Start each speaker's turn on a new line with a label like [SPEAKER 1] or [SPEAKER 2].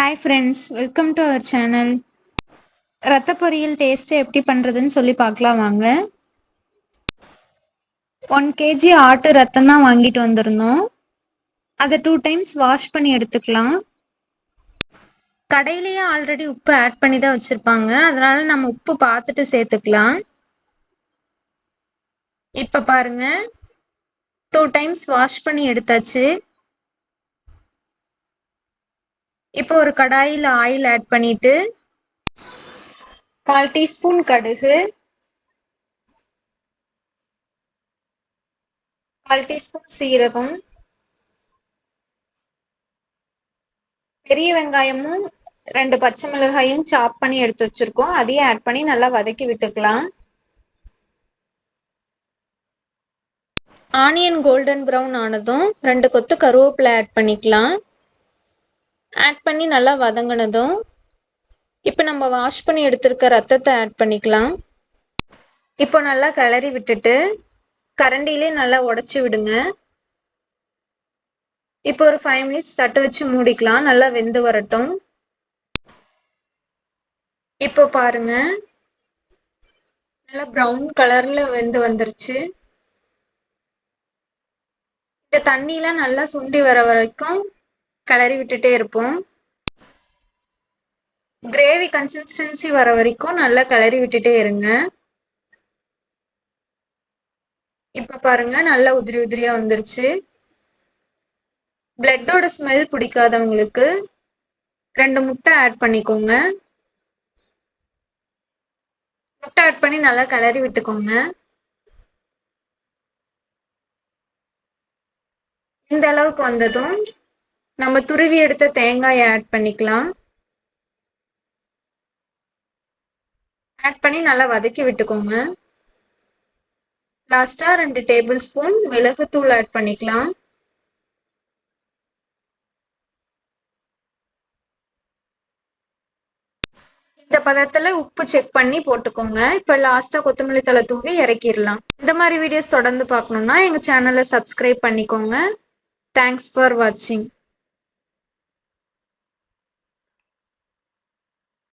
[SPEAKER 1] Hi friends, welcome to our channel. ரத்த பொரியல் taste எப்படி பண்றதுன்னு சொல்லி பார்க்கலாம் வாங்க. 1 kg ஆட்டு ரத்தம் தான் வாங்கிட்டு வந்திருந்தோம். அதை 2 times வாஷ் பண்ணி எடுத்துக்கலாம். கடையிலேயே ஆல்ரெடி உப்பு ஆட் பண்ணி தான் வச்சிருப்பாங்க, அதனால நம்ம உப்பு பார்த்துட்டு சேர்த்துக்கலாம். இப்ப பாருங்க, 2 times வாஷ் பண்ணி எடுத்தாச்சு. இப்போ ஒரு கடாயில ஆயில் ஆட் பண்ணிட்டு 1/4 teaspoon கடுகு, 1/4 teaspoon சீரகம், பெரிய வெங்காயமும் 2 பச்சை மிளகாயும் சாப் பண்ணி எடுத்து வச்சிருக்கோம், அதையும் ஆட் பண்ணி நல்லா வதக்கி விட்டுக்கலாம். ஆனியன் கோல்டன் ப்ரௌன் ஆனதும் 2 கொத்து கருவேப்பிலை ஆட் பண்ணிக்கலாம். ஆட் பண்ணி நல்லா வதங்கினதும் இப்போ நம்ம வாஷ் பண்ணி எடுத்திருக்க ரத்தத்தை ஆட் பண்ணிக்கலாம். இப்போ நல்லா கிளறி விட்டுட்டு கரண்டிலே நல்லா உடைச்சு விடுங்க. இப்போ ஒரு 5 minutes தட்டு வச்சு மூடிக்கலாம், நல்லா வெந்து வரட்டும். இப்போ பாருங்க, நல்லா ப்ரௌன் கலர்ல வெந்து வந்துருச்சு. இந்த தண்ணியெல்லாம் நல்லா சுண்டி வர வரைக்கும் கிளறி விட்டுட்டே இருப்போம். கிரேவி கன்சிஸ்டன்சி வர வரைக்கும் நல்லா கிளறி விட்டுட்டே இருங்க. இப்ப பாருங்க, நல்லா உதிரி உதிரியா வந்துருச்சு. பிளட்டோட ஸ்மெல் பிடிக்காதவங்களுக்கு 2 முட்டை ஆட் பண்ணிக்கோங்க. முட்டை ஆட் பண்ணி நல்லா கிளறி விட்டுக்கோங்க. இந்த அளவுக்கு வந்ததும் நம்ம துருவி எடுத்த தேங்காயை ஆட் பண்ணிக்கலாம். ஆட் பண்ணி நல்லா வதக்கி விட்டுக்கோங்க. லாஸ்டா 2 டேபிள் ஸ்பூன் மிளகுத்தூள் ஆட் பண்ணிக்கலாம். இந்த பதத்துல உப்பு செக் பண்ணி போட்டுக்கோங்க. இப்ப லாஸ்டா கொத்தமல்லி தழை தூவி இறக்கிடலாம். இந்த மாதிரி வீடியோஸ் தொடர்ந்து பார்க்கணும்னா எங்க சேனலை சப்ஸ்கிரைப் பண்ணிக்கோங்க. தேங்க்ஸ் ஃபார் வாட்சிங்.